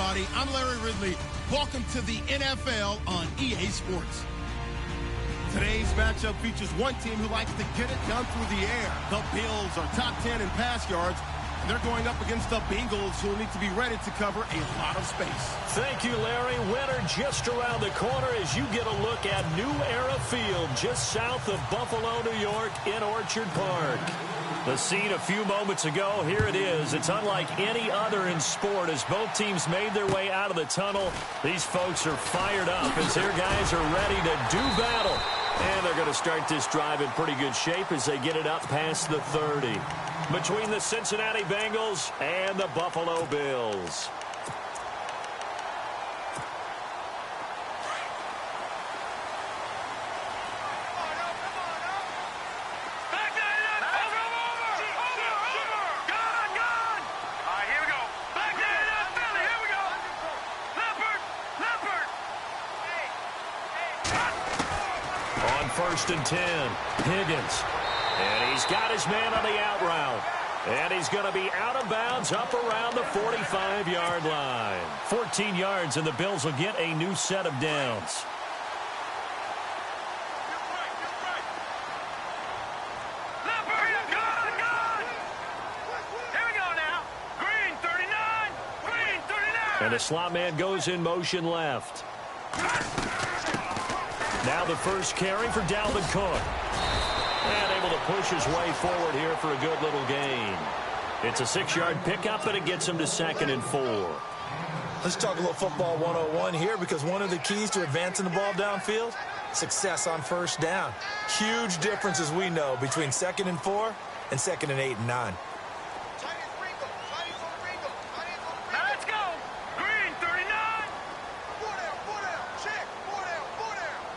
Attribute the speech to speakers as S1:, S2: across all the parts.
S1: everybody. I'm Larry Ridley. Welcome to the NFL on EA Sports. Today's matchup features one team who likes to get it done through the air. The Bills are top 10 in pass yards, and they're going up against the Bengals, who will need to be ready to cover a lot of space.
S2: Thank you, Larry. Winter just around the corner as you get a look at New Era Field, just south of Buffalo, New York, in Orchard Park. The scene a few moments ago, here it is. It's unlike any other in sport as both teams made their way out of the tunnel. These folks are fired up as their guys are ready to do battle. And they're going to start this drive in pretty good shape as they get it up past the 30. Between the Cincinnati Bengals and the Buffalo Bills. First and 10, Higgins. And he's got his man on the out route. And he's going to be out of bounds up around the 45-yard line. 14 yards, and the Bills will get a new set of downs. And the slot man goes in motion left. Now the first carry for Dalvin Cook. And able to push his way forward here for a good little gain. It's a 6-yard pickup, and it gets him to 2nd and 4.
S3: Let's talk a little football 101 here, because one of the keys to advancing the ball downfield, success on first down. Huge difference, as we know, between 2nd and 4 and 2nd and 8 and 9.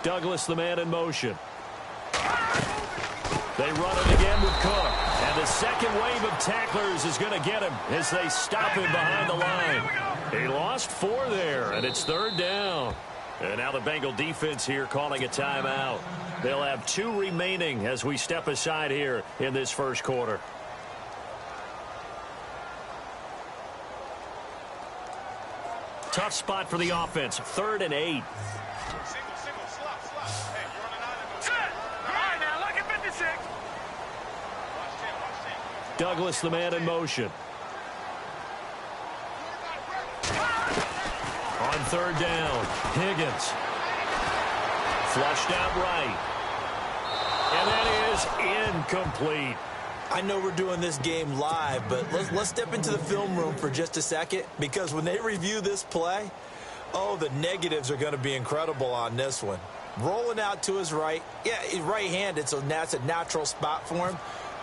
S2: Douglas, the man in motion. They run it again with Cook. And the second wave of tacklers is going to get him as they stop him behind the line. He lost 4 there, and it's 3rd down. And now the Bengal defense here calling a timeout. They'll have 2 remaining as we step aside here in this first quarter. Tough spot for the offense. 3rd and 8. Douglas, the man in motion. On 3rd down, Higgins. Flushed out right. And that is incomplete.
S3: I know we're doing this game live, but let's step into the film room for just a second, because when they review this play, oh, the negatives are going to be incredible on this one. Rolling out to his right. Yeah, he's right-handed, so that's a natural spot for him.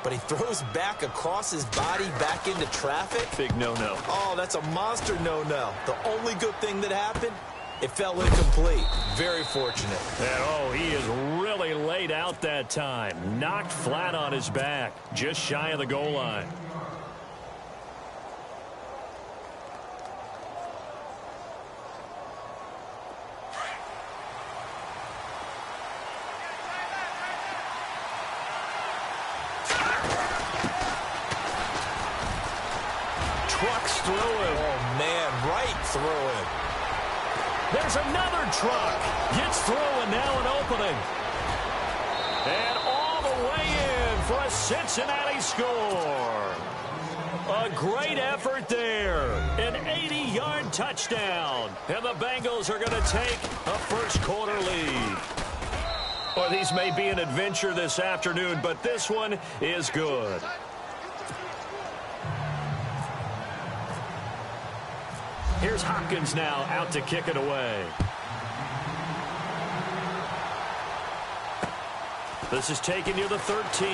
S3: But he throws back across his body back into traffic.
S2: Big no-no.
S3: Oh, that's a monster no-no. The only good thing that happened, it fell incomplete. Very fortunate.
S2: And, oh, he is really laid out that time. Knocked flat on his back. Just shy of the goal line. Trucks through him.
S3: Oh, man, right through him.
S2: There's another truck. Gets through, and now an opening. And all the way in for a Cincinnati score. A great effort there. An 80-yard touchdown. And the Bengals are going to take a first-quarter lead. Well, these may be an adventure this afternoon, but this one is good. Here's Hopkins now out to kick it away. This is taken near the 13.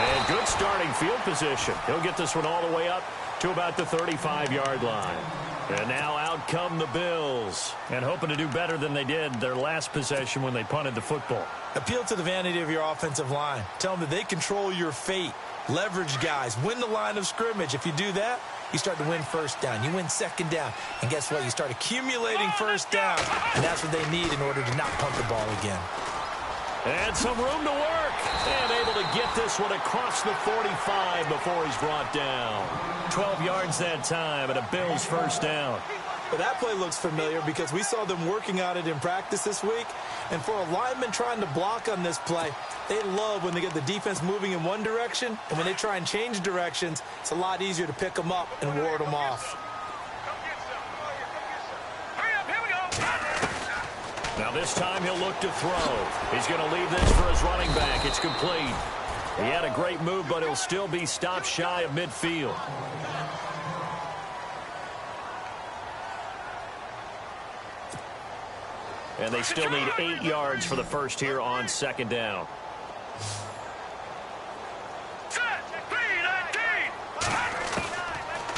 S2: And good starting field position. He'll get this one all the way up to about the 35-yard line. And now out come the Bills. And hoping to do better than they did their last possession when they punted the football.
S3: Appeal to the vanity of your offensive line. Tell them that they control your fate. Leverage guys. Win the line of scrimmage. If you do that, you start to win first down. You win second down. And guess what? You start accumulating first down. And that's what they need in order to not punt the ball again.
S2: And some room to work. And able to get this one across the 45 before he's brought down. 12 yards that time and a Bills first down.
S3: But that play looks familiar because we saw them working on it in practice this week. And for a lineman trying to block on this play, they love when they get the defense moving in one direction. And when they try and change directions, it's a lot easier to pick them up and ward them off.
S2: Now this time he'll look to throw. He's going to leave this for his running back. It's complete. He had a great move, but he'll still be stopped shy of midfield. And they still need 8 yards for the first here on second down.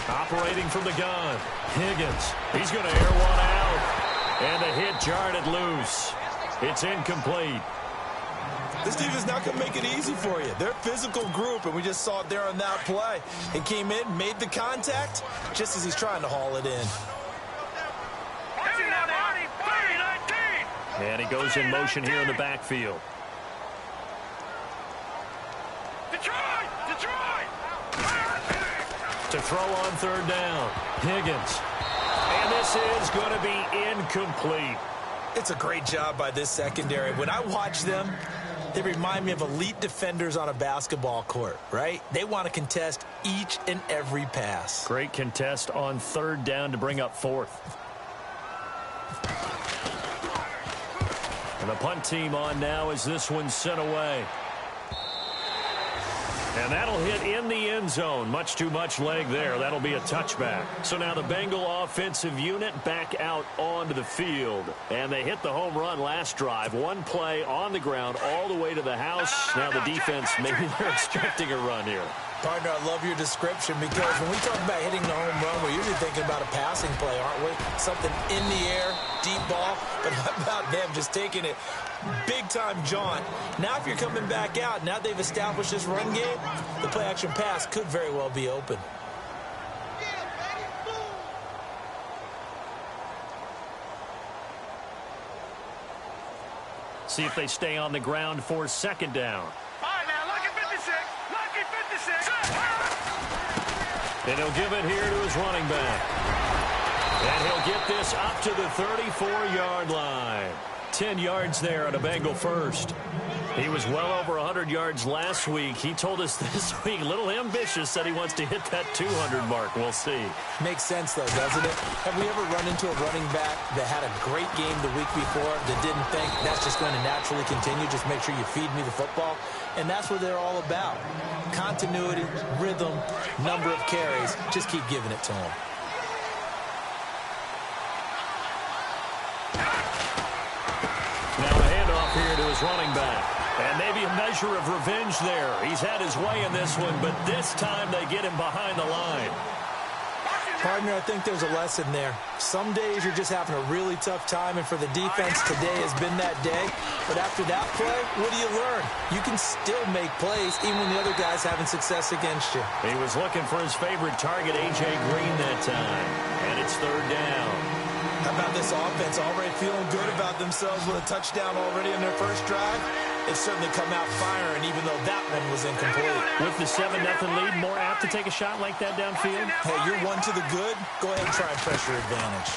S2: Operating from the gun. Higgins. He's going to air one out. And the hit jarred it loose. It's incomplete.
S3: This defense not going to make it easy for you. They're a physical group, and we just saw it there on that play. He came in, made the contact, just as he's trying to haul it in.
S2: And he goes in motion here in the backfield. To throw on third down. Higgins. And this is going to be incomplete.
S3: It's a great job by this secondary. When I watch them, they remind me of elite defenders on a basketball court, right? They want to contest each and every pass.
S2: Great contest on third down to bring up fourth. And the punt team on now as this one's sent away. And that'll hit in the end zone. Much too much leg there. That'll be a touchback. So now the Bengal offensive unit back out onto the field. And they hit the home run last drive. One play on the ground all the way to the house. Now the defense, maybe they're expecting a run here.
S3: Partner, I love your description because when we talk about hitting the home run, we're usually thinking about a passing play, aren't we? Something in the air, deep ball. But how about them just taking it big-time jaunt? Now if you're coming back out, now they've established this run game, the play-action pass could very well be open.
S2: See if they stay on the ground for second down. And he'll give it here to his running back. And he'll get this up to the 34-yard line. 10 yards there on a Bengal first. He was well over 100 yards last week. He told us this week, a little ambitious, said he wants to hit that 200 mark. We'll see.
S3: Makes sense, though, doesn't it? Have we ever run into a running back that had a great game the week before that didn't think that's just going to naturally continue? Just make sure you feed me the football. And that's what they're all about. Continuity, rhythm, number of carries. Just keep giving it to them.
S2: Now a handoff here to his running back. And maybe a measure of revenge there. He's had his way in this one, but this time they get him behind the line.
S3: Partner, I think there's a lesson there. Some days you're just having a really tough time, and for the defense, today has been that day. But after that play, what do you learn? You can still make plays even when the other guy's having success against you.
S2: He was looking for his favorite target, A.J. Green, that time. And it's third down.
S3: How about this offense already feeling good about themselves with a touchdown already in their first drive? They've certainly come out firing, even though that one was incomplete.
S2: With the 7-0 lead, more apt to take a shot like that downfield?
S3: Hey, you're one to the good. Go ahead and try and pressure advantage.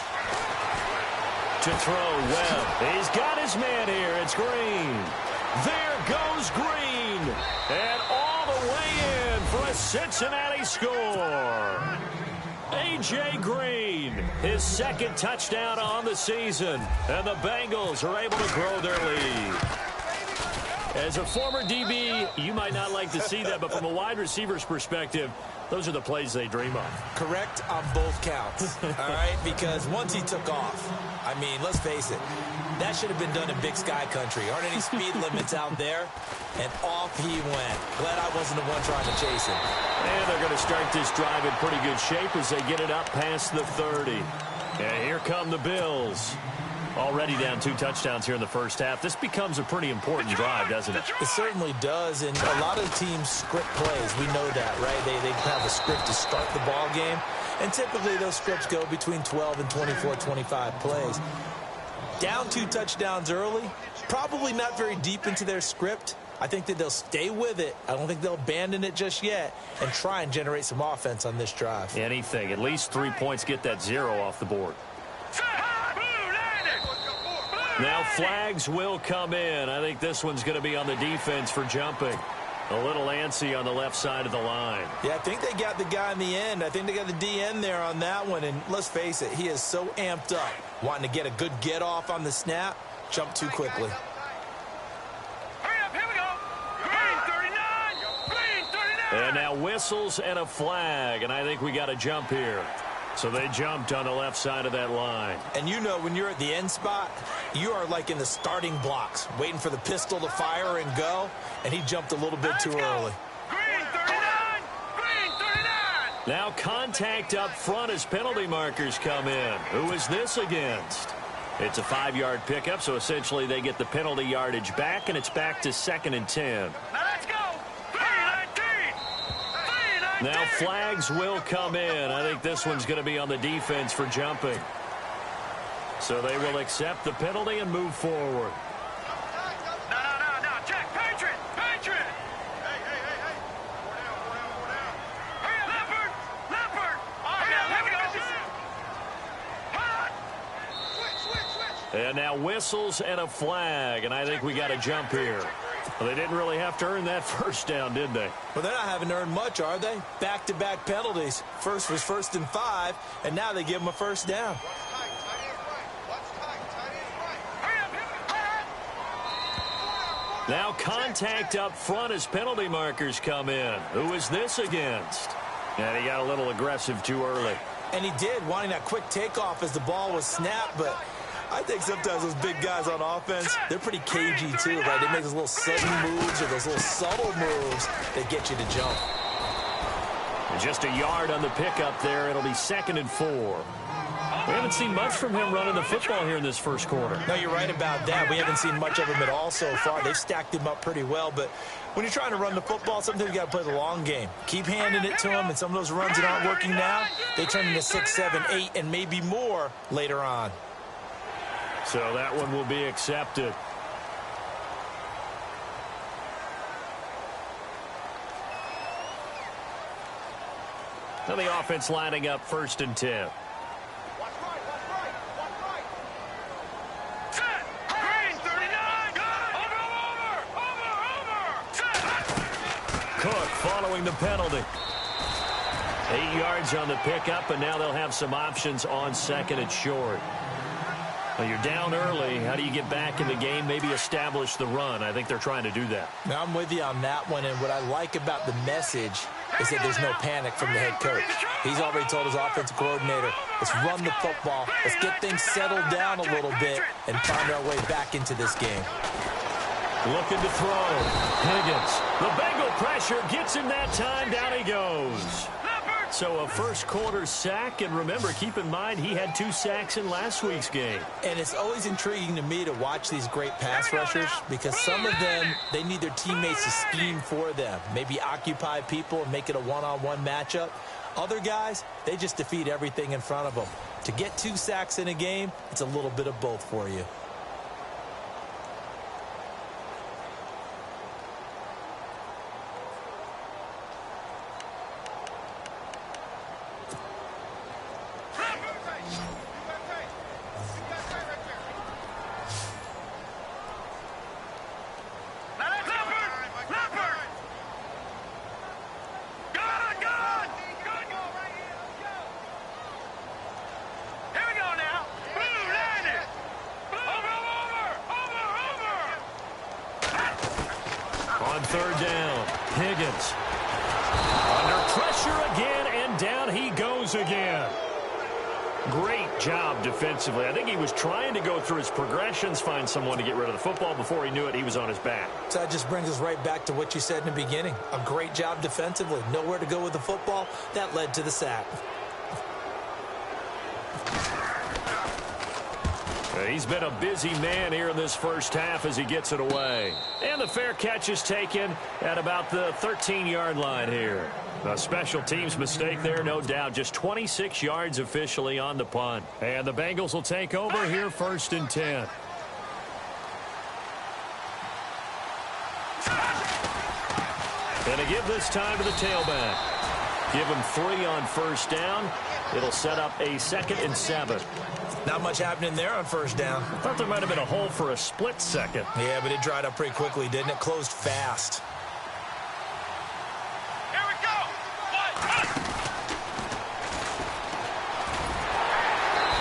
S2: To throw, Webb. He's got his man here. It's Green. There goes Green. And all the way in for a Cincinnati score. A.J. Green, his second touchdown on the season. And the Bengals are able to grow their lead. As a former DB, you might not like to see that, but from a wide receiver's perspective, those are the plays they dream of.
S3: Correct on both counts, all right? Because once he took off, I mean, let's face it, that should have been done in Big Sky Country. Aren't any speed limits out there? And off he went. Glad I wasn't the one trying to chase him.
S2: And they're going to start this drive in pretty good shape as they get it up past the 30. And here come the Bills. Already down 2 touchdowns here in the first half. This becomes a pretty important drive, doesn't it?
S3: It certainly does, and a lot of teams script plays. We know that, right? They have a script to start the ball game, and typically those scripts go between 12 and 24, 25 plays. Down 2 touchdowns early, Probably not very deep into their script. I think that they'll stay with it. I don't think they'll abandon it just yet and try and generate some offense on this drive.
S2: Anything. At least 3 points, get that 0 off the board. Now flags will come in. I think this one's going to be on the defense for jumping. A little antsy on the left side of the line.
S3: Yeah, I think they got the guy in the end. I think they got the DN there on that one. And let's face it, he is so amped up, wanting to get a good get off on the snap, jump too quickly.
S2: And now whistles and a flag, and I think we got a jump here. So they jumped on the left side of that line.
S3: And you know, when you're at the end spot, you are like in the starting blocks, waiting for the pistol to fire and go, and he jumped a little bit too early.
S4: Green 39! Green 39!
S2: Now contact up front as penalty markers come in. Who is this against? It's a 5-yard pickup, so essentially they get the penalty yardage back, and it's back to 2nd and 10.
S4: Now let's go! 319! 319!
S2: Now flags will come in. I think this one's going to be on the defense for jumping. So they will accept the penalty and move forward.
S4: No, check! Patriot! Patriot! Hey! Hurry up, Leopard! All right, here we go! Switch!
S2: And now whistles and a flag, and I think we got a jump here. Well, they didn't really have to earn that first down, did they?
S3: Well, they're not having to earn much, are they? Back-to-back penalties. First was 1st and 5, and now they give them a first down.
S2: Now contact up front as penalty markers come in. Who is this against? And he got a little aggressive too early.
S3: And he did, wanting that quick takeoff as the ball was snapped, but I think sometimes those big guys on offense, they're pretty cagey too, right? They make those little sudden moves or those little subtle moves that get you to jump.
S2: And just a yard on the pickup there. It'll be 2nd and 4. We haven't seen much from him running the football here in this first quarter.
S3: No, you're right about that. We haven't seen much of him at all so far. They've stacked him up pretty well, but when you're trying to run the football, sometimes you got to play the long game. Keep handing it to him, and some of those runs that aren't working now, they turn into 6, 7, 8, and maybe more later on.
S2: So that one will be accepted. Now the offense lining up 1st and 10. Cook following the penalty. 8 yards on the pickup, and now they'll have some options on 2nd and short. Well, you're down early. How do you get back in the game? Maybe establish the run. I think they're trying to do that.
S3: Now, I'm with you on that one, and what I like about the message is that there's no panic from the head coach. He's already told his offensive coordinator, let's run the football, let's get things settled down a little bit, and find our way back into this game.
S2: Looking to throw. Higgins. The Bengal pressure gets him that time. Down he goes. So a first quarter sack, and remember, keep in mind he had 2 sacks in last week's game.
S3: And it's always intriguing to me to watch these great pass rushers because some of them, they need their teammates to scheme for them, maybe occupy people and make it a one-on-one matchup. Other guys, they just defeat everything in front of them. To get 2 sacks in a game, it's a little bit of both for you.
S2: On 3rd down, Higgins. Under pressure again, and down he goes again. Great job defensively. I think he was trying to go through his progressions, find someone to get rid of the football. Before he knew it, he was on his back.
S3: So that just brings us right back to what you said in the beginning. A great job defensively. Nowhere to go with the football. That led to the sack.
S2: He's been a busy man here in this first half as he gets it away. And the fair catch is taken at about the 13-yard line here. A special teams mistake there, no doubt. Just 26 yards officially on the punt. And the Bengals will take over here 1st and 10. And to give this time to the tailback. Give him 3 on first down. It'll set up a 2nd and 7.
S3: Not much happening there on first down.
S2: I thought there might have been a hole for a split second.
S3: Yeah, but it dried up pretty quickly, didn't it? Closed fast.
S4: Here we go.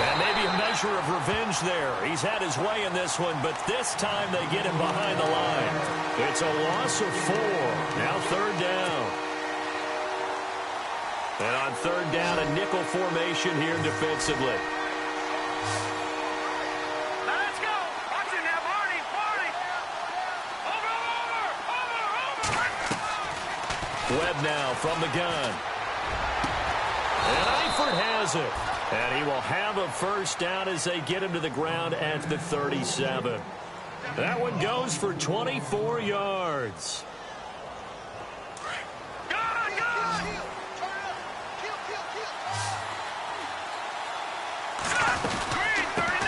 S2: And maybe a measure of revenge there. He's had his way in this one, but this time they get him behind the line. It's a loss of 4. Now 3rd down. And on 3rd down, a nickel formation here defensively.
S4: Now let's go. Watch it now, Barney. Over.
S2: Webb now from the gun. And Eifert has it. And he will have a first down as they get him to the ground at the 37. That one goes for 24 yards.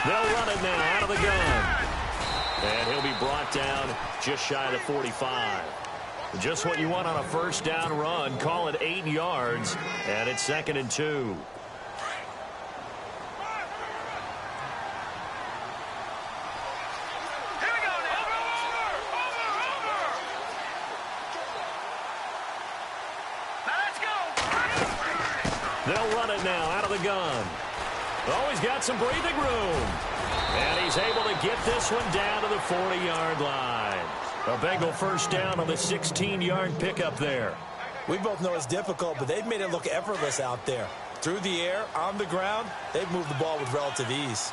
S2: They'll run it now out of the gun. And he'll be brought down just shy of the 45. Just what you want on a first down run. Call it 8 yards. And it's 2nd and 2. They'll run it now out of the gun. Oh, he's got some breathing room. And he's able to get this one down to the 40-yard line. A Bengal first down on the 16-yard pickup there.
S3: We both know it's difficult, but they've made it look effortless out there. Through the air, on the ground, they've moved the ball with relative ease.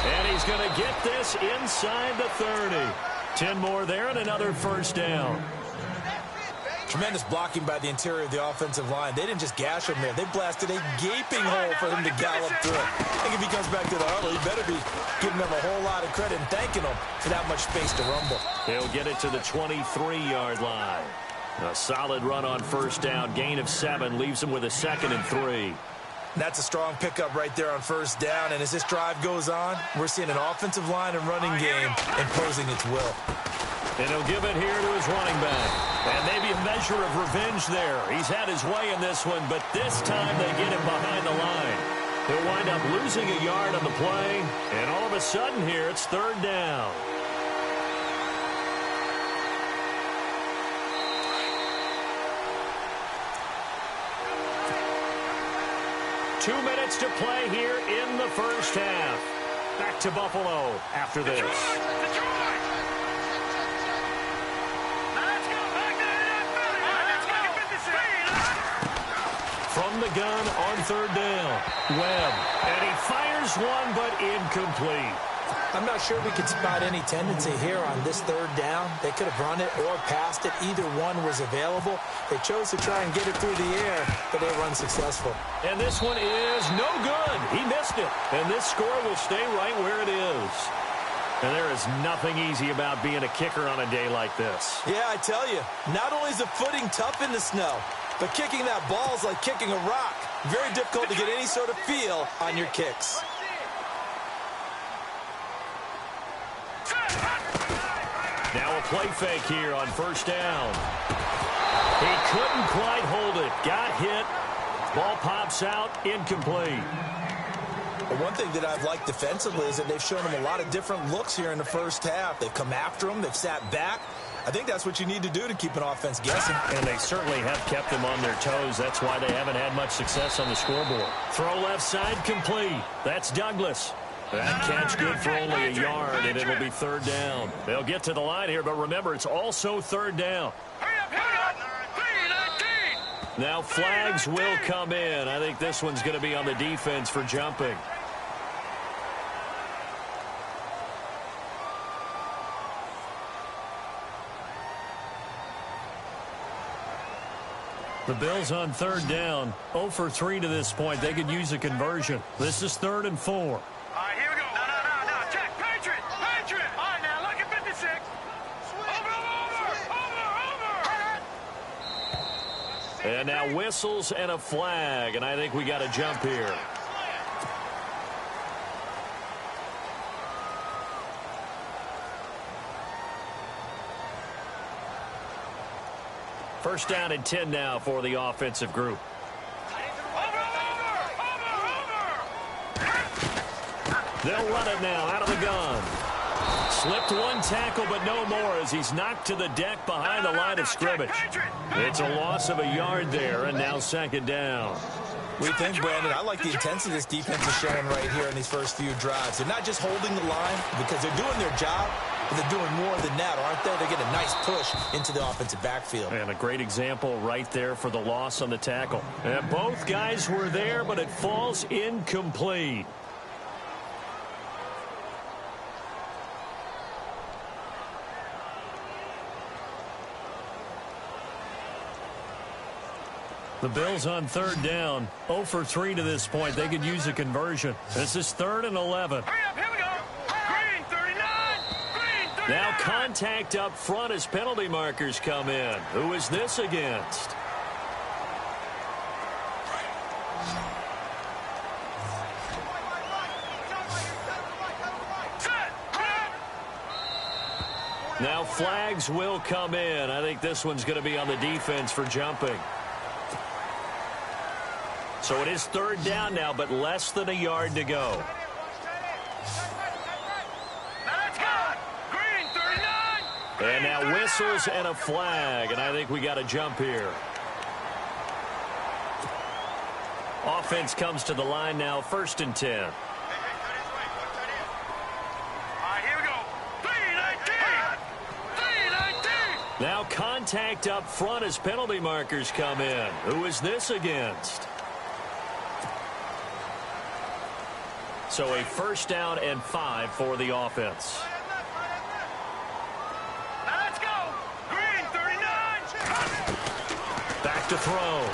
S2: And he's going to get this inside the 30. 10 more there and another first down.
S3: Tremendous blocking by the interior of the offensive line. They didn't just gash him there. They blasted a gaping hole for him to gallop through. I think if he comes back to the huddle, he better be giving them a whole lot of credit and thanking them for that much space to rumble.
S2: He'll get it to the 23-yard line. A solid run on first down. Gain of 7 leaves him with a 2nd and 3.
S3: That's a strong pickup right there on first down. And as this drive goes on, we're seeing an offensive line and running game imposing its will.
S2: And he'll give it here to his running back. And maybe a measure of revenge there. He's had his way in this one, but this time they get him behind the line. He'll wind up losing a yard on the play. And all of a sudden here, it's 3rd down. Two minutes to play here in the first half. Back to Buffalo after this. From the gun on 3rd down. Webb. And he fires one, but incomplete.
S3: I'm not sure we could spot any tendency here on this 3rd down. They could have run it or passed it. Either one was available. They chose to try and get it through the air, but they were unsuccessful.
S2: And this one is no good. He missed it. And this score will stay right where it is. And there is nothing easy about being a kicker on a day like this.
S3: Yeah, I tell you, not only is the footing tough in the snow, but kicking that ball is like kicking a rock. Very difficult to get any sort of feel on your kicks.
S2: Now a play fake here on first down. He couldn't quite hold it. Got hit. Ball pops out. Incomplete.
S3: But one thing that I've liked defensively is that they've shown him a lot of different looks here in the first half. They've come after him. They've sat back. I think that's what you need to do to keep an offense guessing.
S2: And they certainly have kept them on their toes. That's why they haven't had much success on the scoreboard. Throw left side complete. That's Douglas. That catch good for only a yard, and it'll be 3rd down. They'll get to the line here, but remember, it's also 3rd down. Now flags will come in. I think this one's going to be on the defense for jumping. The Bills on 3rd down, 0 for 3 to this point. They could use a conversion. This is 3rd and 4.
S4: All right, here we go. No. Check. Patriot. All right, now, look at 56. Over.
S2: And now whistles and a flag, and I think we got a jump here. First down and 10 now for the offensive group. They'll run it now out of the gun. Slipped one tackle, but no more as he's knocked to the deck behind the line of scrimmage. It's a loss of a yard there, and now second down.
S3: We think, Brandon, I like the intensity this defense is showing right here in these first few drives. They're not just holding the line because they're doing their job, but they're doing more than that, aren't they? They get a nice push into the offensive backfield.
S2: And a great example right there for the loss on the tackle. And both guys were there, but it falls incomplete. The Bills on third down, 0 for 3 to this point. They could use a conversion. This is 3rd and 11.
S4: Hurry up, here we go. Green 39. Green 39.
S2: Now contact up front as penalty markers come in. Who is this against? Now flags will come in. I think this one's going to be on the defense for jumping. So it is 3rd down now, but less than a yard to go.
S4: Now let's go. Green 39.
S2: And now whistles and a flag, and I think we got a jump here. Offense comes to the line now, 1st and 10.
S4: All right, here we go. 319. 319.
S2: Now contact up front as penalty markers come in. Who is this against? So a 1st down and 5 for the offense.
S4: Now let's go. Green 39.
S2: Back to throw.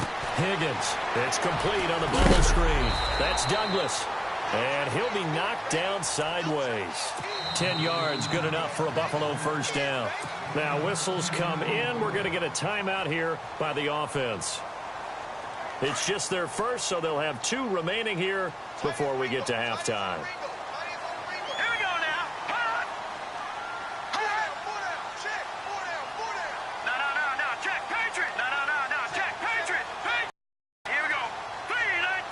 S2: Higgins. It's complete on the bubble screen. That's Douglas. And he'll be knocked down sideways. 10 yards, good enough for a Buffalo 1st down. Now whistles come in. We're going to get a timeout here by the offense. It's just their first, so they'll have 2 remaining here before we get to halftime.
S4: Here we go now. Hot. No. Check. Patriot. No. Check. Patriot. Here we go. 319.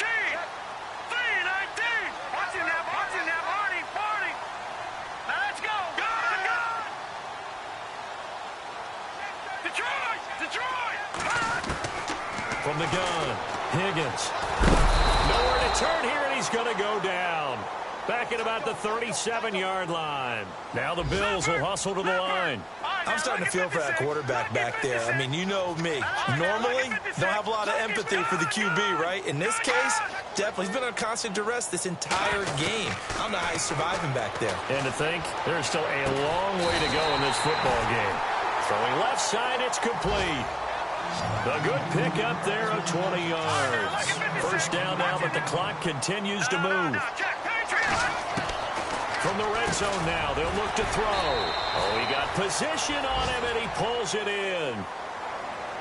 S4: 319. Watch him now. Party. Now let's go. Gun. Detroit. Hot.
S2: From the gun, Higgins. Nowhere to turn here, and he's going to go down. Back at about the 37-yard line. Now the Bills will hustle to the line.
S3: I'm starting to feel for that quarterback back there. I mean, you know me. Normally, don't have a lot of empathy for the QB, right? In this case, definitely. He's been on constant duress this entire game. I don't know how he's surviving back there.
S2: And to think, there's still a long way to go in this football game. Throwing left side, it's complete. A good pick up there of 20 yards. 1st down now, but the clock continues to move. From the red zone now, they'll look to throw. Oh, he got position on him, and he pulls it in.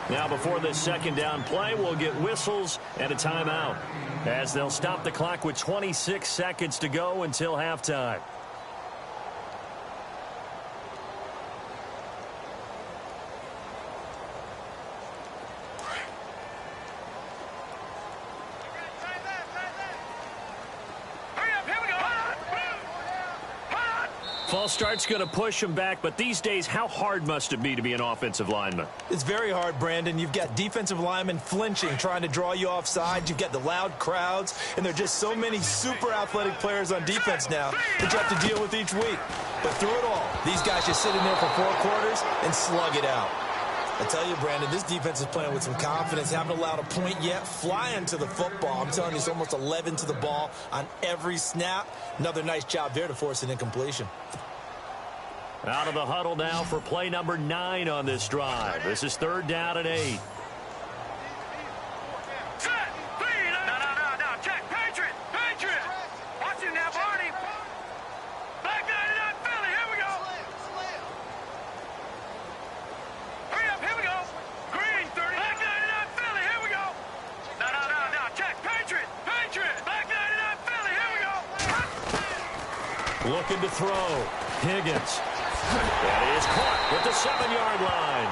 S2: Now, before this 2nd down play, we'll get whistles and a timeout, as they'll stop the clock with 26 seconds to go until halftime. False start's going to push him back, but these days, how hard must it be to be an offensive lineman?
S3: It's very hard, Brandon. You've got defensive linemen flinching, trying to draw you offside. You've got the loud crowds, and there are just so many super athletic players on defense now that you have to deal with each week. But through it all, these guys just sit in there for 4 quarters and slug it out. I tell you, Brandon, this defense is playing with some confidence. Haven't allowed a point yet. Flying to the football. I'm telling you, it's almost 11 to the ball on every snap. Another nice job there to force an incompletion.
S2: Out of the huddle now for play number 9 on this drive. This is 3rd down and 8.
S4: Set. No. Check. Patriot. Watch him now, Barney. Black 99 Philly. Here we go. Hurry up. Here we go. Green 30. Black 99 Philly. Here we go. No. Check. Patriot. Black 99 Philly. Here we go.
S2: Looking to throw. Higgins. That is caught at the 7-yard line.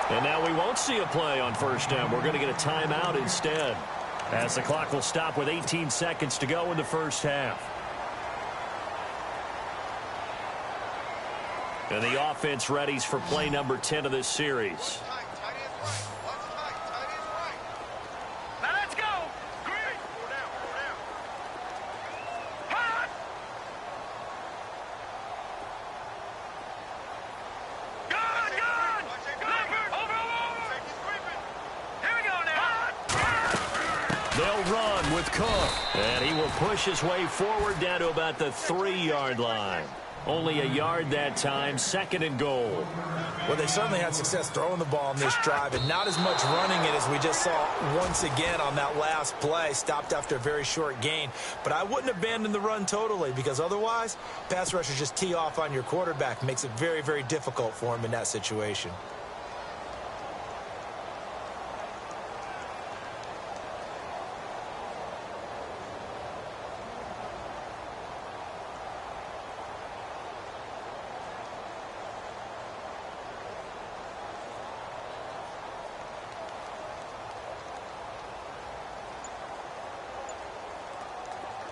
S2: And now we won't see a play on first down. We're going to get a timeout instead, as the clock will stop with 18 seconds to go in the first half. And the offense readies for play number 10 of this series.
S4: Now let's go. Green. Four down. Hot. Good. Leopard. Over. Here we go now.
S2: They'll run with Cook. And he will push his way forward down to about the 3-yard line. Only a yard that time, 2nd and goal.
S3: Well, they certainly had success throwing the ball in this drive, and not as much running it as we just saw once again on that last play. Stopped after a very short gain. But I wouldn't abandon the run totally, because otherwise, pass rushers just tee off on your quarterback. Makes it very, very difficult for him in that situation.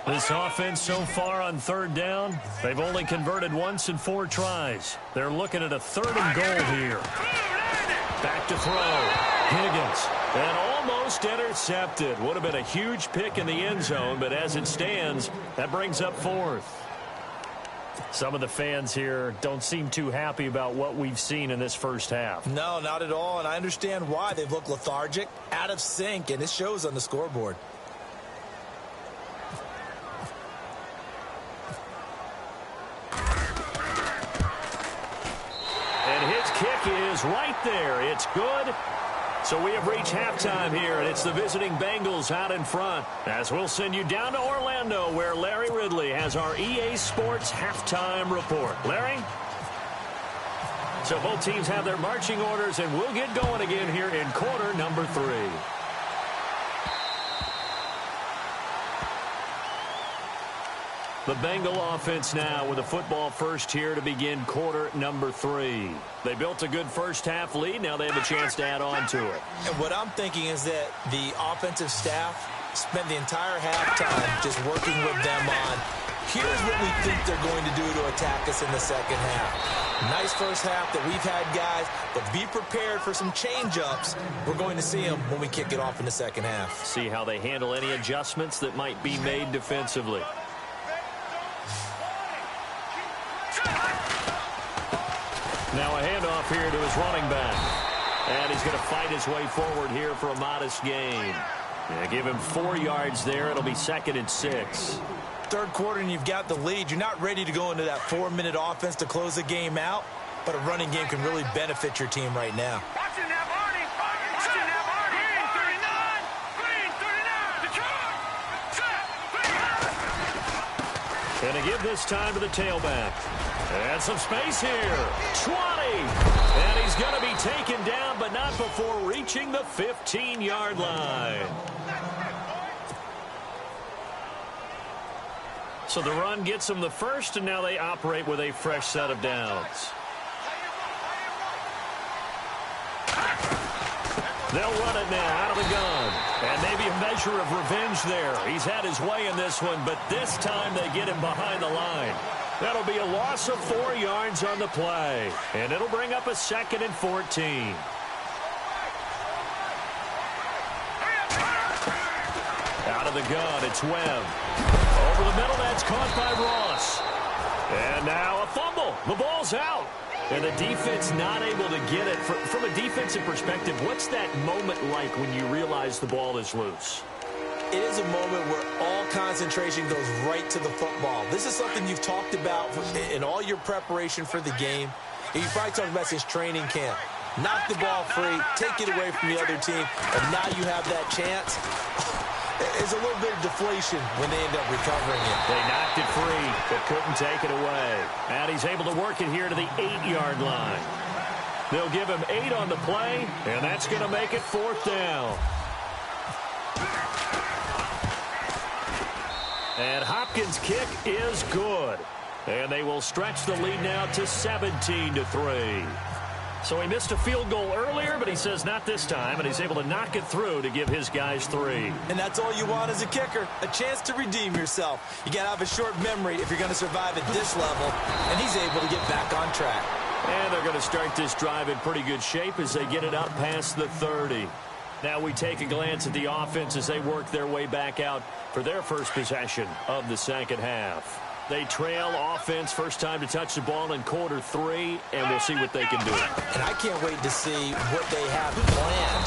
S2: This offense so far on 3rd down, they've only converted once in 4 tries. They're looking at a 3rd and goal here. Back to throw. Higgins. And almost intercepted. Would have been a huge pick in the end zone, but as it stands, that brings up 4th. Some of the fans here don't seem too happy about what we've seen in this first half.
S3: No, not at all, and I understand why. They've looked lethargic, out of sync, and it shows on the scoreboard.
S2: Is right there. It's good. So we have reached halftime here, and it's the visiting Bengals out in front. As we'll send you down to Orlando, where Larry Ridley has our EA Sports halftime report. Larry? So both teams have their marching orders, and we'll get going again here in quarter number 3. The Bengal offense now with a football first here to begin quarter number 3. They built a good first half lead. Now they have a chance to add on to it.
S3: And what I'm thinking is that the offensive staff spent the entire halftime just working with them on, here's what we think they're going to do to attack us in the second half. Nice first half that we've had, guys, but be prepared for some change-ups. We're going to see them when we kick it off in the second half.
S2: See how they handle any adjustments that might be made defensively. Now a handoff here to his running back. And he's going to fight his way forward here for a modest gain. Give him 4 yards there. It'll be 2nd and 6.
S3: Third quarter and you've got the lead. You're not ready to go into that 4-minute offense to close the game out, but a running game can really benefit your team right now.
S4: Watching that, Barney. Watching that, Barney. Green 39. Green 39.
S2: Going to give this time to the tailback. And some space here. 20. And he's going to be taken down, but not before reaching the 15-yard line. So the run gets them the first, and now they operate with a fresh set of downs. They'll run it now out of the gun. And maybe a measure of revenge there. He's had his way in this one, but this time they get him behind the line. That'll be a loss of 4 yards on the play. And it'll bring up a 2nd and 14. Out of the gun, it's Webb. Over the middle, that's caught by Ross. And now a fumble. The ball's out. And the defense not able to get it. From a defensive perspective, what's that moment like when you realize the ball is loose?
S3: It is a moment where all concentration goes right to the football. This is something you've talked about in all your preparation for the game. And you probably talked about since training camp. Knock the ball free, take it away from the other team, and now you have that chance. There's a little bit of deflation when they end up recovering it.
S2: They knocked it free, but couldn't take it away. And he's able to work it here to the 8-yard line. They'll give him 8 on the play, and that's going to make it 4th down. And Hopkins' kick is good. And they will stretch the lead now to 17-3. So he missed a field goal earlier, but he says not this time, and he's able to knock it through to give his guys 3.
S3: And that's all you want as a kicker, a chance to redeem yourself. You got to have a short memory if you're going to survive at this level, and he's able to get back on track.
S2: And they're going to start this drive in pretty good shape as they get it up past the 30. Now we take a glance at the offense as they work their way back out for their first possession of the second half. They trail offense first time to touch the ball in quarter 3, and we'll see what they can do.
S3: And I can't wait to see what they have planned,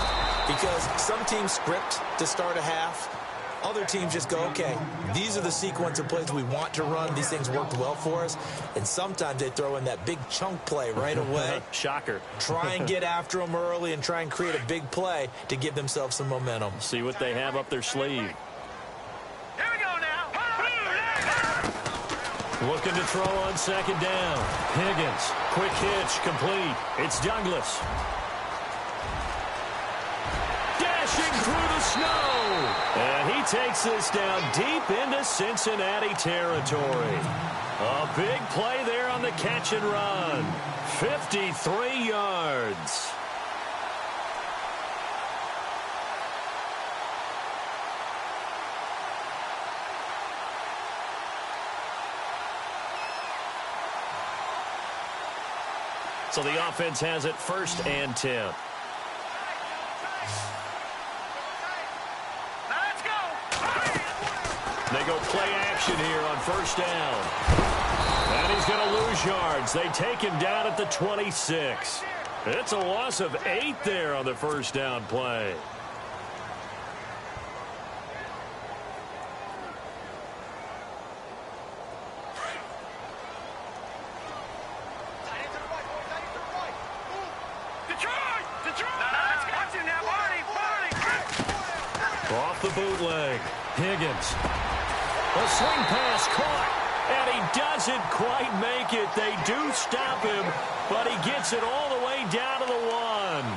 S3: because some teams script to start a half. Other teams just go, okay, these are the sequence of plays we want to run. These things worked well for us. And sometimes they throw in that big chunk play right away.
S2: Shocker.
S3: Try and get after them early and try and create a big play to give themselves some momentum.
S2: See what they have up their sleeve.
S4: Here we go now.
S2: Looking to throw on second down. Higgins, quick hitch, complete. It's Douglas. Dashing through the snow. And he takes this down deep into Cincinnati territory. A big play there on the catch and run. 53 yards. So the offense has it 1st and 10.
S4: Let's go.
S2: They go play action here on 1st down. And he's going to lose yards. They take him down at the 26. It's a loss of 8 there on the 1st down play. Off the bootleg. Higgins. A swing pass caught. And he doesn't quite make it. They do stop him, but he gets it all the way down to the 1.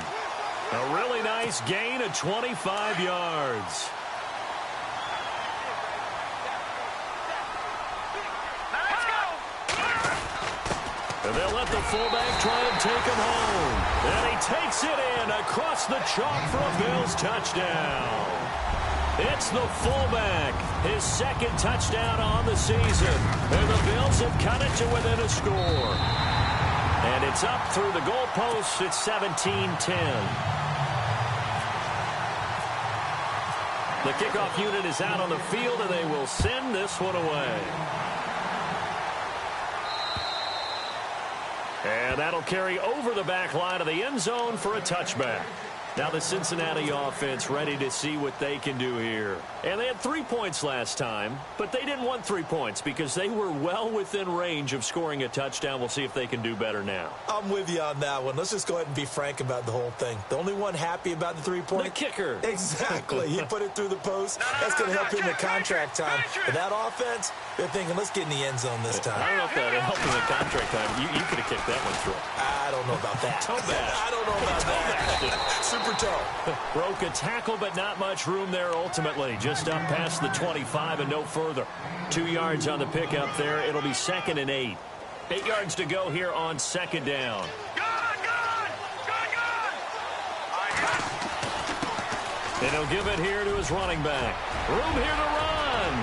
S2: A really nice gain of 25 yards. And they'll let the fullback try and take him home. And he takes it in across the chalk for a Bills touchdown. It's the fullback, his 2nd touchdown on the season. And the Bills have cut it to within a score. And it's up through the goalposts. It's 17-10. The kickoff unit is out on the field, and they will send this one away. And that'll carry over the back line of the end zone for a touchback. Now the Cincinnati offense ready to see what they can do here. And they had 3 points last time, but they didn't want 3 points because they were well within range of scoring a touchdown. We'll see if they can do better now.
S3: I'm with you on that one. Let's just go ahead and be frank about the whole thing. The only one happy about the 3-point?
S2: The kicker.
S3: Exactly. He put it through the post. That's going to help him in contract time. But that offense, they're thinking, let's get in the end zone this time.
S2: I don't know if that helped him in contract time. You could have kicked that one through.
S3: I don't know about that.
S2: Toe bash.
S3: I don't know about that. Super toe.
S2: Broke a tackle, but not much room there ultimately. Just up past the 25 and no further. 2 yards on the pickup there. It'll be 2nd and 8. 8 yards to go here on 2nd down. And he'll give it here to his running back. Room here to run.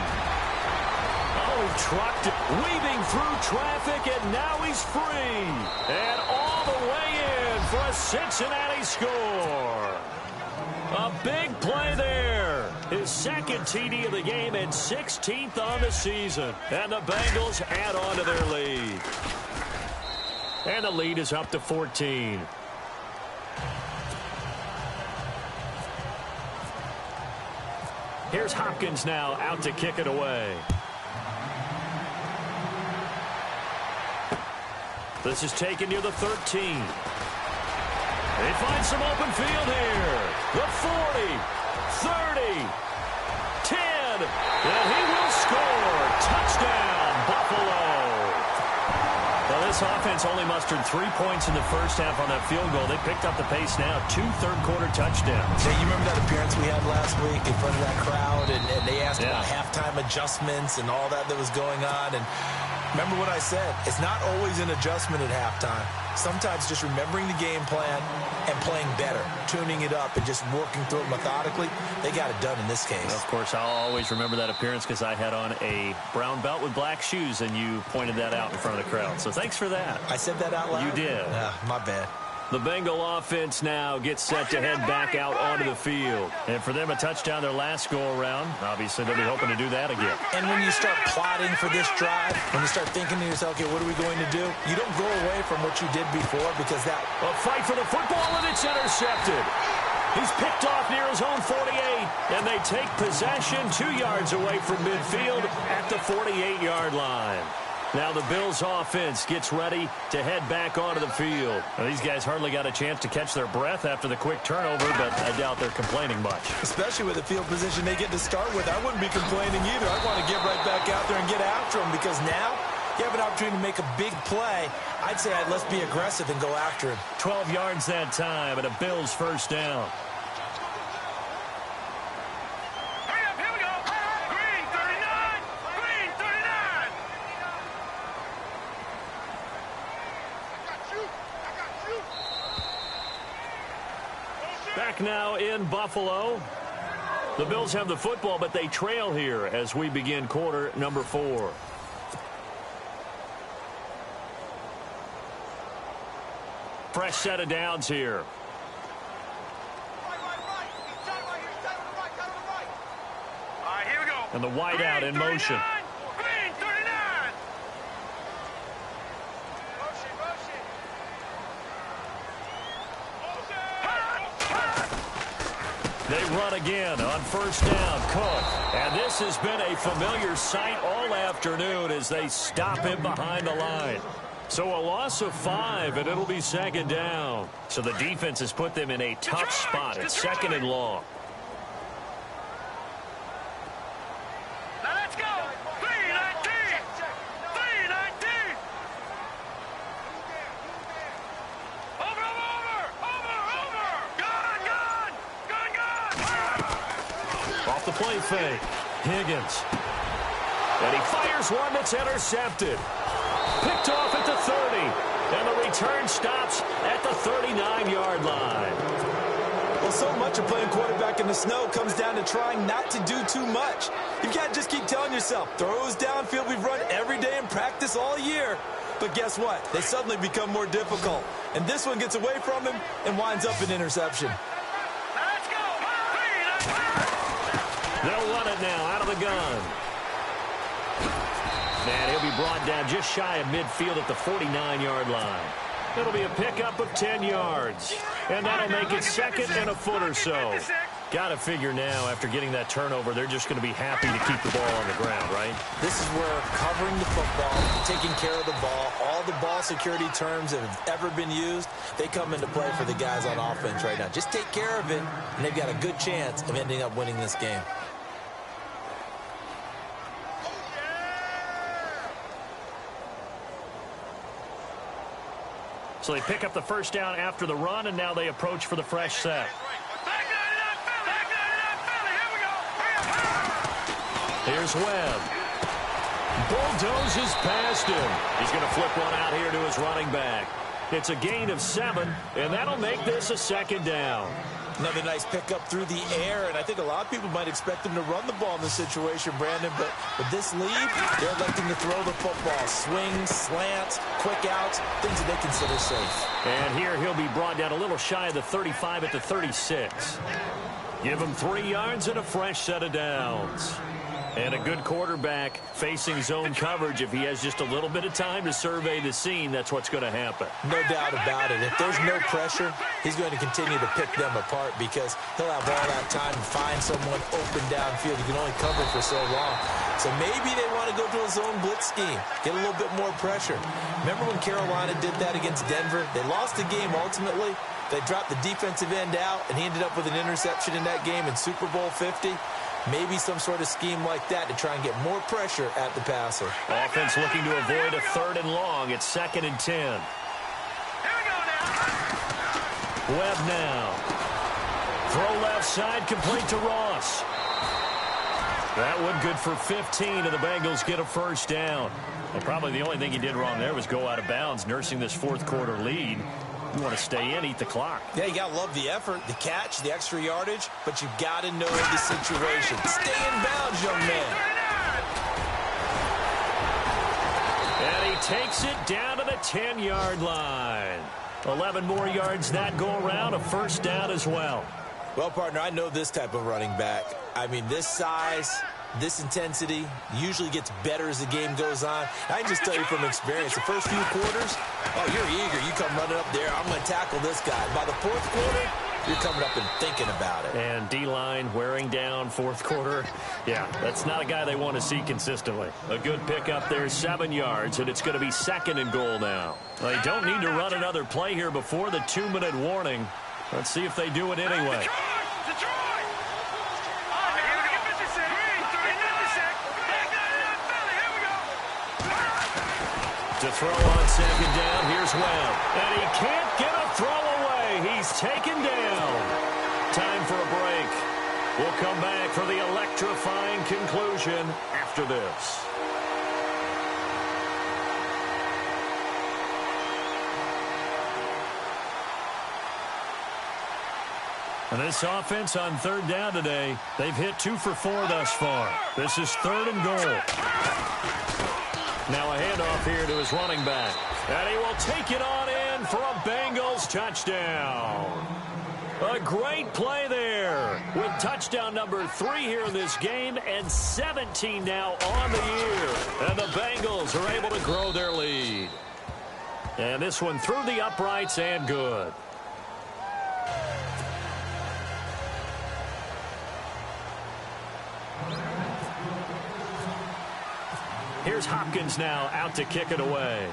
S2: Oh, he trucked it, weaving through traffic, and now he's free. And all the way in for a Cincinnati score. A big play there. His 2nd TD of the game and 16th on the season. And the Bengals add on to their lead. And the lead is up to 14. Here's Hopkins now out to kick it away. This is taken near the 13. They find some open field here. The 40, 30, 10, and he will score. Touchdown, Buffalo. Well, this offense only mustered 3 points in the first half on that field goal. They picked up the pace now. 2 third-quarter touchdowns.
S3: Hey, you remember that appearance we had last week in front of that crowd, and they asked about halftime adjustments and all that was going on, and remember what I said. It's not always an adjustment at halftime. Sometimes just remembering the game plan and playing better, tuning it up and just working through it methodically, they got it done in this case.
S2: Of course, I'll always remember that appearance because I had on a brown belt with black shoes, and you pointed that out in front of the crowd. So thanks for that.
S3: I said that out loud?
S2: You did.
S3: My bad.
S2: The Bengal offense now gets set to head back out onto the field. And for them, a touchdown their last go-around. Obviously, they'll be hoping to do that again.
S3: And when you start plotting for this drive, when you start thinking to yourself, okay, what are we going to do? You don't go away from what you did before because that...
S2: A fight for the football, and it's intercepted. He's picked off near his own 48, and they take possession 2 yards away from midfield at the 48-yard line. Now the Bills offense gets ready to head back onto the field. Now, these guys hardly got a chance to catch their breath after the quick turnover, but I doubt they're complaining much.
S3: Especially with the field position they get to start with. I wouldn't be complaining either. I want to get right back out there and get after them because now you have an opportunity to make a big play. I'd say let's be aggressive and go after him.
S2: 12 yards that time and a Bills first down. Back now in Buffalo. The Bills have the football, but they trail here as we begin quarter number 4. Fresh set of downs here.
S4: Here we go.
S2: And the wide out in motion.
S4: Green 39.
S2: They run again on first down. Cook. And this has been a familiar sight all afternoon as they stop him behind the line. So a loss of 5, and it'll be second down. So the defense has put them in a tough spot at second and long.
S4: Now let's go. 319. 319. Over. Gun.
S2: Off the play fake. Higgins. And he fires one that's intercepted. Picked off at the 30. And the return stops at the 39-yard line.
S3: Well, so much of playing quarterback in the snow comes down to trying not to do too much. You've got to just keep telling yourself, throws downfield we've run every day in practice all year. But guess what? They suddenly become more difficult. And this one gets away from him and winds up an interception.
S4: Let's go.
S2: They'll run it now out of the gun. And he'll be brought down just shy of midfield at the 49-yard line. It'll be a pickup of 10 yards. And that'll make it second and a foot or so. Got to figure now, after getting that turnover, they're just going to be happy to keep the ball on the ground, right?
S3: This is where covering the football, taking care of the ball, all the ball security terms that have ever been used, they come into play for the guys on offense right now. Just take care of it, and they've got a good chance of ending up winning this game.
S2: So they pick up the first down after the run, and now they approach for the fresh set. Here's Webb. Bulldozes past him. He's going to flip one out here to his running back. It's a gain of 7, and that'll make this a second down.
S3: Another nice pickup through the air, and I think a lot of people might expect him to run the ball in this situation, Brandon, but with this lead, they're electing to throw the football. Swings, slants, quick outs, things that they consider safe.
S2: And here he'll be brought down a little shy of the 35 at the 36. Give him 3 yards and a fresh set of downs. And a good quarterback facing zone coverage. If he has just a little bit of time to survey the scene, that's what's going to happen.
S3: No doubt about it. If there's no pressure, he's going to continue to pick them apart because he'll have all that time to find someone open downfield. You can only cover for so long. So maybe they want to go to a zone blitz scheme, get a little bit more pressure. Remember when Carolina did that against Denver? They lost the game ultimately. They dropped the defensive end out, and he ended up with an interception in that game in Super Bowl 50. Maybe some sort of scheme like that to try and get more pressure at the passer.
S2: Offense looking to avoid a 3rd and long. It's 2nd and 10.
S4: Here we go now.
S2: Webb now. Throw left side, complete to Ross. That one good for 15, and the Bengals get a first down. Well, probably the only thing he did wrong there was go out of bounds, nursing this fourth quarter lead. You want to stay in, eat the clock.
S3: Yeah, you got to love the effort, the catch, the extra yardage, but you got to know the situation. Stay in bounds, young man.
S2: And he takes it down to the 10-yard line. 11 more yards that go around, a first down as well.
S3: Well, partner, I know this type of running back. I mean, this size, this intensity usually gets better as the game goes on. I can just tell you from experience, the first few quarters, oh, you're eager. You come running up there. I'm going to tackle this guy. By the fourth quarter, you're coming up and thinking about it.
S2: And D-line wearing down fourth quarter. Yeah, that's not a guy they want to see consistently. A good pickup there, 7 yards, and it's going to be second and goal now. Well, they don't need to run another play here before the 2-minute warning. Let's see if they do it anyway. To throw on second down, here's Webb. And he can't get a throw away. He's taken down. Time for a break. We'll come back for the electrifying conclusion after this. And this offense on third down today, they've hit 2 for 4 thus far. This is third and goal. Now a handoff here to his running back. And he will take it on in for a Bengals touchdown. A great play there with touchdown number 3 here in this game and 17 now on the year. And the Bengals are able to grow their lead. And this one through the uprights and good. Here's Hopkins now out to kick it away.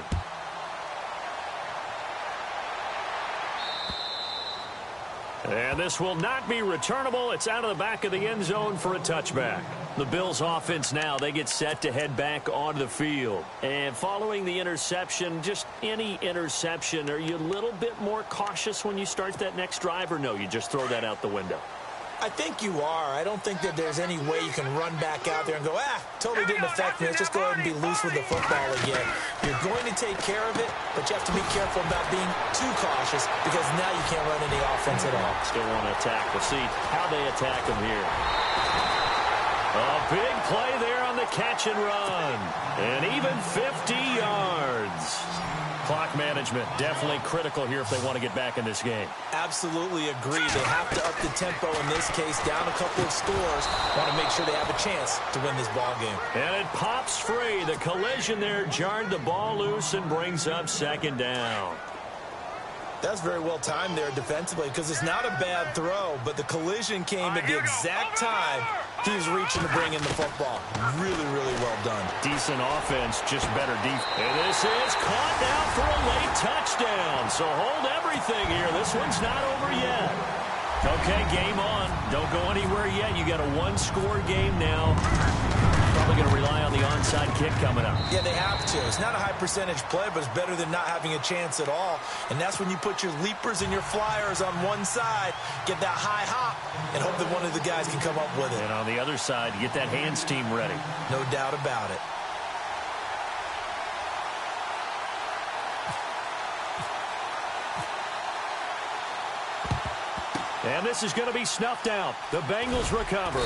S2: And this will not be returnable. It's out of the back of the end zone for a touchback. The Bills offense now, they get set to head back onto the field. And following the interception, just any interception, are you a little bit more cautious when you start that next drive, or no, you just throw that out the window?
S3: I think you are. I don't think that there's any way you can run back out there and go, totally didn't affect me. Let's just go ahead and be loose with the football again. You're going to take care of it, but you have to be careful about being too cautious because now you can't run any offense at all.
S2: Still want to attack. We'll see how they attack him here. A big play there on the catch and run. And even 50 yards. Clock management definitely critical here if they want to get back in this game.
S3: Absolutely agree. They have to up the tempo in this case, down a couple of scores. Want to make sure they have a chance to win this ball game.
S2: And it pops free. The collision there jarred the ball loose and brings up second down.
S3: That's very well timed there defensively because it's not a bad throw, but the collision came at the exact time he was reaching to bring in the football. Really, really well done.
S2: Decent offense, just better defense. And this is caught now for a late touchdown. So hold everything here. This one's not over yet. Okay, game on. Don't go anywhere yet. You got a one-score game now. Probably going to rely on the onside kick coming up.
S3: Yeah, they have to. It's not a high percentage play, but it's better than not having a chance at all. And that's when you put your leapers and your flyers on one side, get that high hop, and hope that one of the guys can come up with it.
S2: And on the other side, you get that hands team ready.
S3: No doubt about it.
S2: And this is going to be snuffed out. The Bengals recover.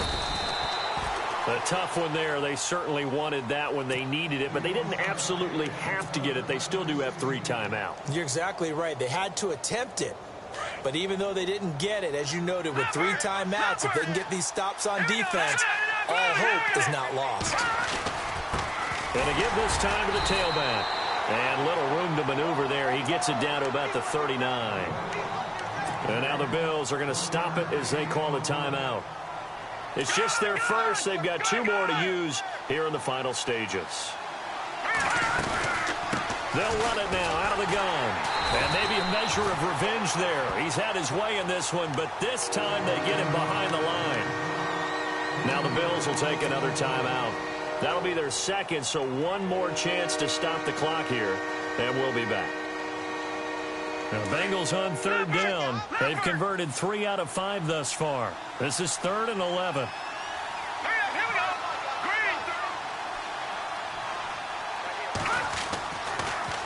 S2: A tough one there. They certainly wanted that when they needed it, but they didn't absolutely have to get it. They still do have 3 timeouts.
S3: You're exactly right. They had to attempt it. But even though they didn't get it, as you noted, with 3 timeouts, if they can get these stops on defense, all hope is not lost.
S2: Going to give this time to the tailback. And little room to maneuver there. He gets it down to about the 39. And now the Bills are going to stop it as they call the timeout. It's just their first. They've got 2 more to use here in the final stages. They'll run it now out of the gun. And maybe a measure of revenge there. He's had his way in this one, but this time they get him behind the line. Now the Bills will take another timeout. That'll be their second, so one more chance to stop the clock here, and we'll be back. Now, the Bengals on third down. They've converted 3 out of 5 thus far. This is 3rd and 11.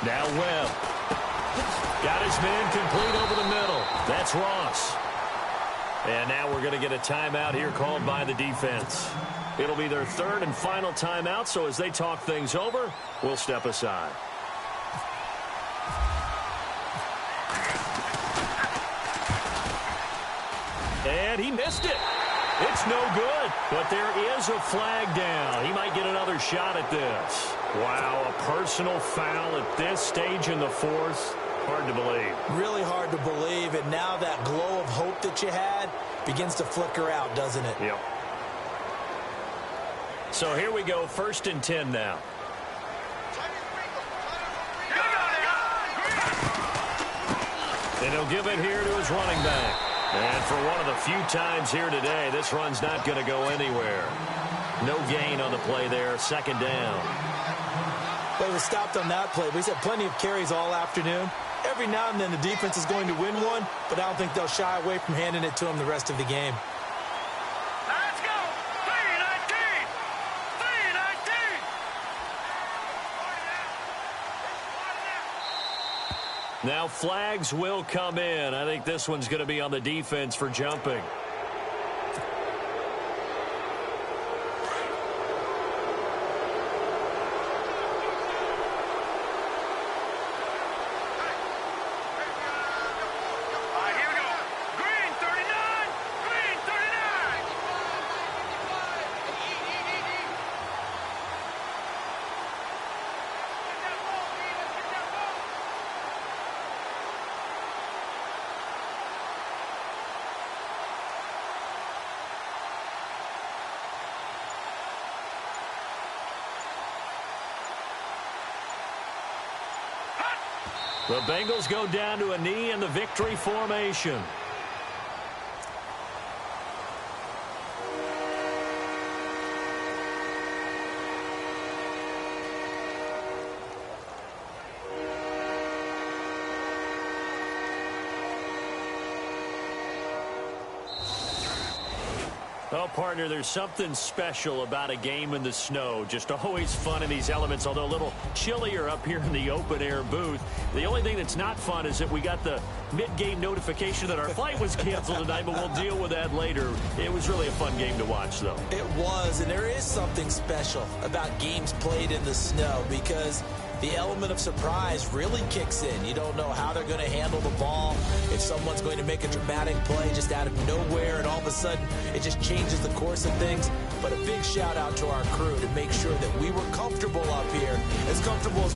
S2: Now Webb. Got his man complete over the middle. That's Ross. And now we're going to get a timeout here called by the defense. It'll be their third and final timeout, so as they talk things over, we'll step aside. And he missed it. It's no good, but there is a flag down. He might get another shot at this. Wow, a personal foul at this stage in the fourth. Hard to believe.
S3: Really hard to believe, and now that glow of hope that you had begins to flicker out, doesn't it?
S2: Yep. So here we go, 1st and 10 now. And he'll give it here to his running back. And for one of the few times here today, this run's not going to go anywhere. No gain on the play there, 2nd down.
S3: Well, he was stopped on that play, but he's had plenty of carries all afternoon. Every now and then the defense is going to win one, but I don't think they'll shy away from handing it to him the rest of the game.
S4: Let's go! 3-19! 3-19!
S2: Now flags will come in. I think this one's going to be on the defense for jumping. The Bengals go down to a knee in the victory formation. Well, partner, there's something special about a game in the snow. Just always fun in these elements, although a little chillier up here in the open-air booth. The only thing that's not fun is that we got the mid-game notification that our flight was canceled tonight, but we'll deal with that later. It was really a fun game to watch, though. It was, and there is something special about games played in the snow because the element of surprise really kicks in. You don't know how they're going to handle the ball, if someone's going to make a dramatic play just out of nowhere, and all of a sudden it just changes the course of things. But a big shout out to our crew to make sure that we were comfortable up here, as comfortable as